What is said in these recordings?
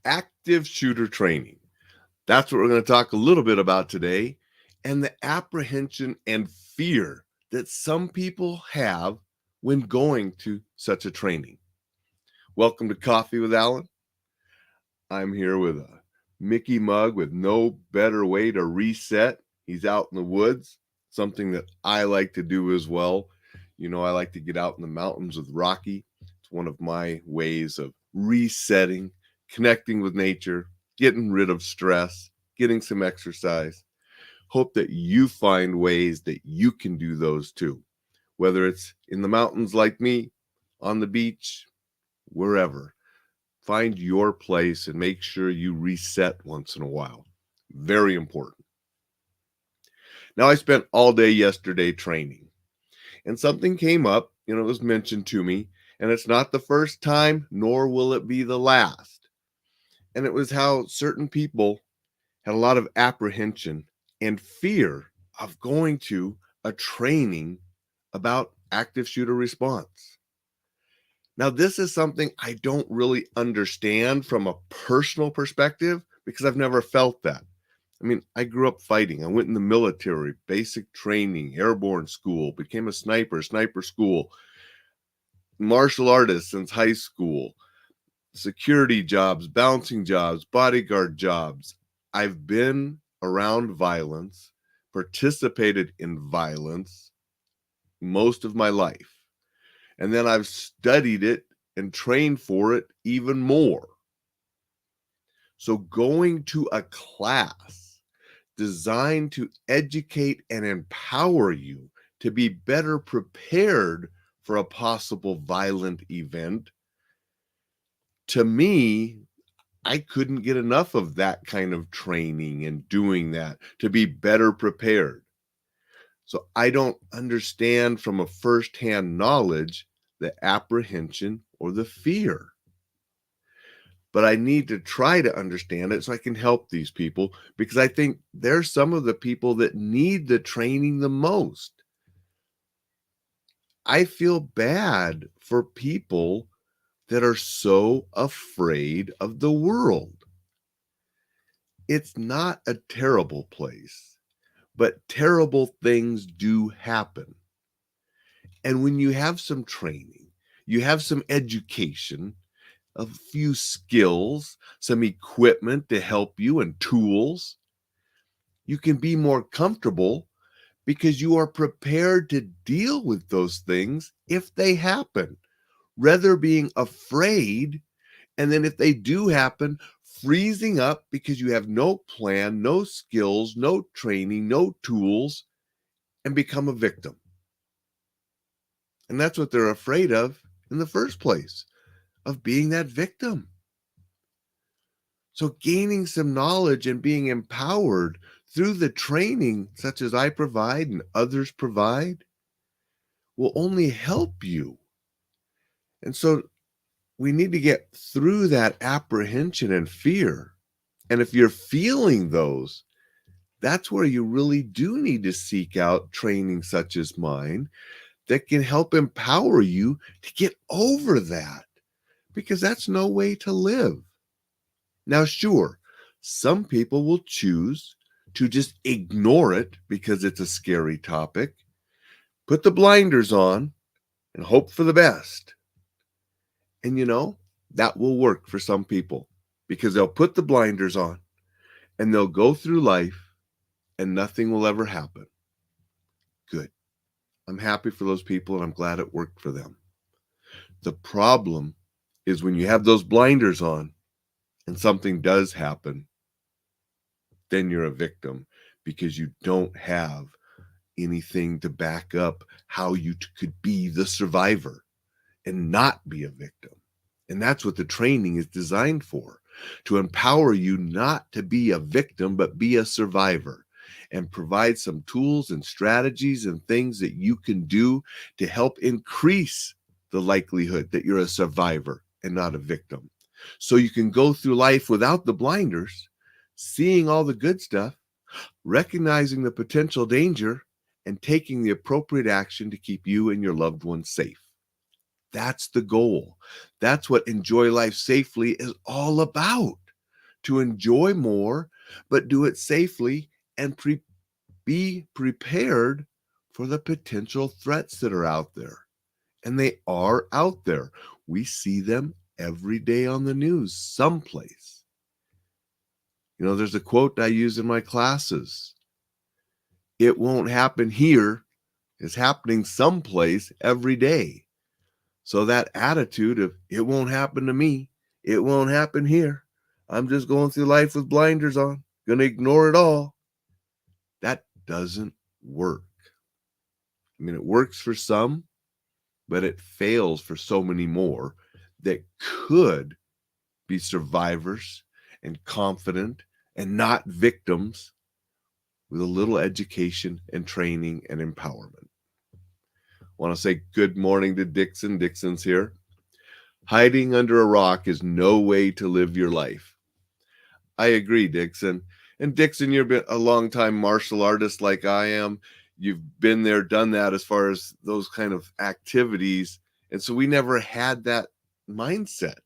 active shooter training. That's what we're going to talk a little bit about today, and the apprehension and fear that some people have when going to such a training. Welcome to Coffee with Alain. I'm here with a Mickey mug with no better way to reset. He's out in the woods, something that I like to do as well. You know, I like to get out in the mountains with Rocky. It's one of my ways of resetting, connecting with nature, getting rid of stress, getting some exercise. Hope that you find ways that you can do those too, whether it's in the mountains like me, on the beach, wherever. Find your place and make sure you reset once in a while. Very important. Now, I spent all day yesterday training, and something came up, it was mentioned to me, and it's not the first time, nor will it be the last. And it was how certain people had a lot of apprehension and fear of going to a training about active shooter response. Now, this is something I don't really understand from a personal perspective because I've never felt that. I mean, I grew up fighting. I went in the military, basic training, airborne school, became a sniper school, martial artist since high school, security jobs, bouncing jobs, bodyguard jobs. I've been around violence, participated in violence most of my life. And then I've studied it and trained for it even more. So going to a class designed to educate and empower you to be better prepared for a possible violent event, to me, I couldn't get enough of that kind of training and doing that to be better prepared. So I don't understand from a firsthand knowledge the apprehension or the fear. But I need to try to understand it so I can help these people, because I think they're some of the people that need the training the most. I feel bad for people that are so afraid of the world. It's not a terrible place, but terrible things do happen. And when you have some training, you have some education, a few skills, some equipment to help you, and tools, you can be more comfortable because you are prepared to deal with those things if they happen, rather being afraid. And then if they do happen, freezing up because you have no plan, no skills, no training, no tools, and become a victim. And that's what they're afraid of in the first place, of being that victim. So gaining some knowledge and being empowered through the training, such as I provide and others provide, will only help you. And so we need to get through that apprehension and fear. And if you're feeling those, that's where you really do need to seek out training such as mine that can help empower you to get over that, because that's no way to live. Now, sure, some people will choose to just ignore it because it's a scary topic, put the blinders on, and hope for the best. And that will work for some people because they'll put the blinders on and they'll go through life and nothing will ever happen. Good. I'm happy for those people and I'm glad it worked for them. The problem is when you have those blinders on and something does happen, then you're a victim because you don't have anything to back up how you could be the survivor and not be a victim. And that's what the training is designed for, to empower you not to be a victim, but be a survivor, and provide some tools and strategies and things that you can do to help increase the likelihood that you're a survivor and not a victim. So you can go through life without the blinders, seeing all the good stuff, recognizing the potential danger, and taking the appropriate action to keep you and your loved ones safe. That's the goal. That's what Enjoy Life Safely is all about. to enjoy more, but do it safely and be prepared for the potential threats that are out there. And they are out there. We see them every day on the news someplace. There's a quote I use in my classes. It won't happen here. It's happening someplace every day. So that attitude of it won't happen to me, it won't happen here, I'm just going through life with blinders on, gonna ignore it all, that doesn't work. I mean, it works for some, but it fails for so many more that could be survivors and confident and not victims with a little education and training and empowerment. I want to say good morning to Dixon. Dixon's here. Hiding under a rock is no way to live your life. I agree, Dixon. And Dixon, you've been a long-time martial artist like I am. You've been there, done that as far as those kind of activities. And so we never had that mindset.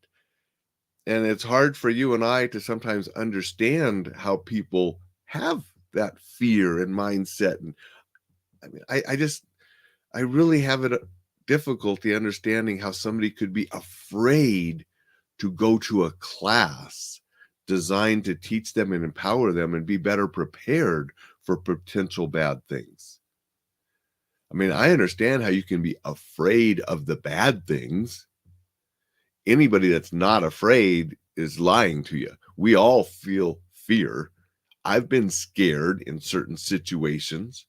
And it's hard for you and I to sometimes understand how people have that fear and mindset. And I mean, I really have a difficulty understanding how somebody could be afraid to go to a class designed to teach them and empower them and be better prepared for potential bad things. I mean, I understand how you can be afraid of the bad things. Anybody that's not afraid is lying to you. We all feel fear. I've been scared in certain situations,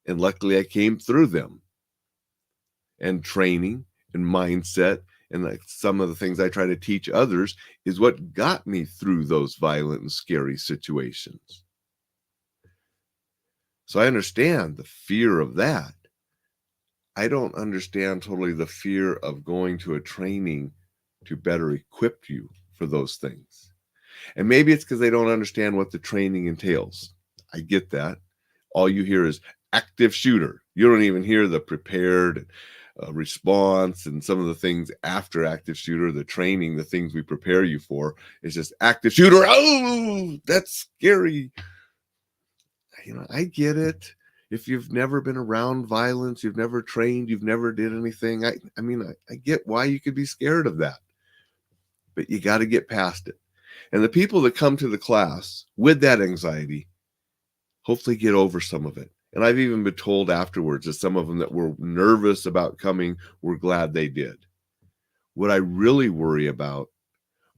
and luckily I came through them. And training and mindset and like some of the things I try to teach others is what got me through those violent and scary situations. So I understand the fear of that. I don't understand totally the fear of going to a training to better equip you for those things. And maybe it's because they don't understand what the training entails. I get that. All you hear is active shooter. You don't even hear the prepared response and some of the things after active shooter, the training, the things we prepare you for. It's just active shooter. Oh, that's scary. I get it. If you've never been around violence, you've never trained, you've never did anything. I get why you could be scared of that, but you got to get past it. And the people that come to the class with that anxiety, hopefully get over some of it. And I've even been told afterwards that some of them that were nervous about coming were glad they did. What I really worry about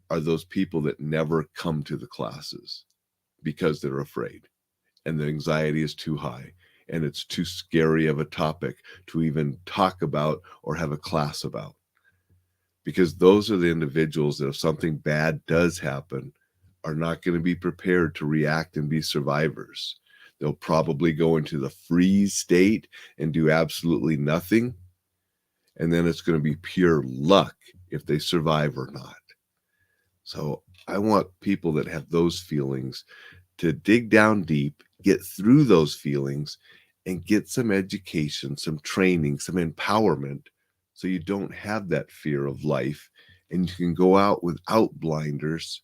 are those people that never come to the classes because they're afraid and the anxiety is too high and it's too scary of a topic to even talk about or have a class about. Because those are the individuals that if something bad does happen, are not going to be prepared to react and be survivors. They'll probably go into the freeze state and do absolutely nothing. And then it's going to be pure luck if they survive or not. So I want people that have those feelings to dig down deep, get through those feelings, and get some education, some training, some empowerment, so you don't have that fear of life and you can go out without blinders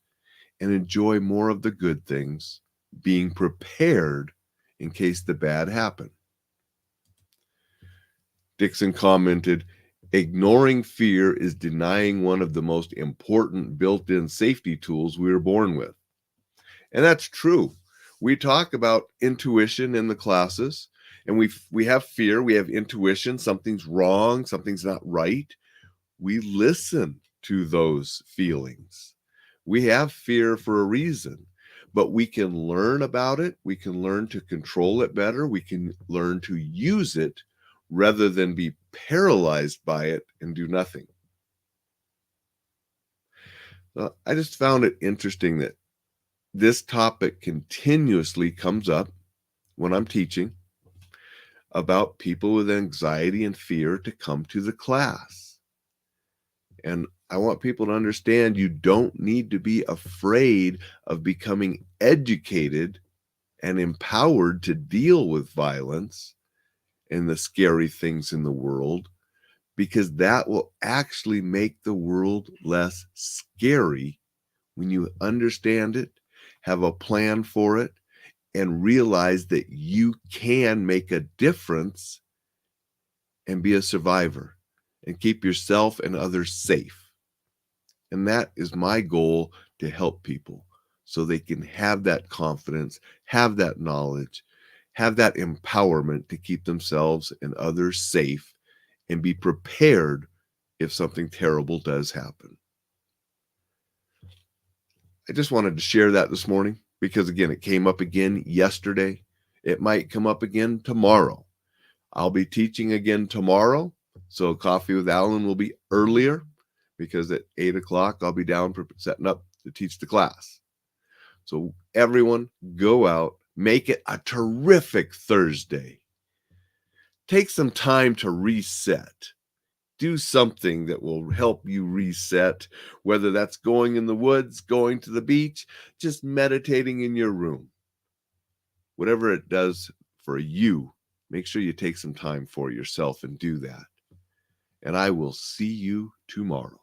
and enjoy more of the good things, being prepared in case the bad happen. Dixon commented, ignoring fear is denying one of the most important built-in safety tools we were born with. And that's true. We talk about intuition in the classes, and we have fear, we have intuition, something's wrong, something's not right. We listen to those feelings. We have fear for a reason, but we can learn about it. We can learn to control it better. We can learn to use it rather than be paralyzed by it and do nothing. I just found it interesting that this topic continuously comes up when I'm teaching about people with anxiety and fear to come to the class. And I want people to understand you don't need to be afraid of becoming educated and empowered to deal with violence and the scary things in the world, because that will actually make the world less scary when you understand it have a plan for it, and realize that you can make a difference and be a survivor and keep yourself and others safe. And that is my goal, to help people so they can have that confidence, have that knowledge, have that empowerment to keep themselves and others safe and be prepared if something terrible does happen. I just wanted to share that this morning because, again, it came up again yesterday. It might come up again tomorrow. I'll be teaching again tomorrow, so Coffee with Alain will be earlier because at 8 o'clock I'll be down for setting up to teach the class. So everyone, go out, make it a terrific Thursday. Take some time to reset. Do something that will help you reset, whether that's going in the woods, going to the beach, just meditating in your room. Whatever it does for you, make sure you take some time for yourself and do that. And I will see you tomorrow.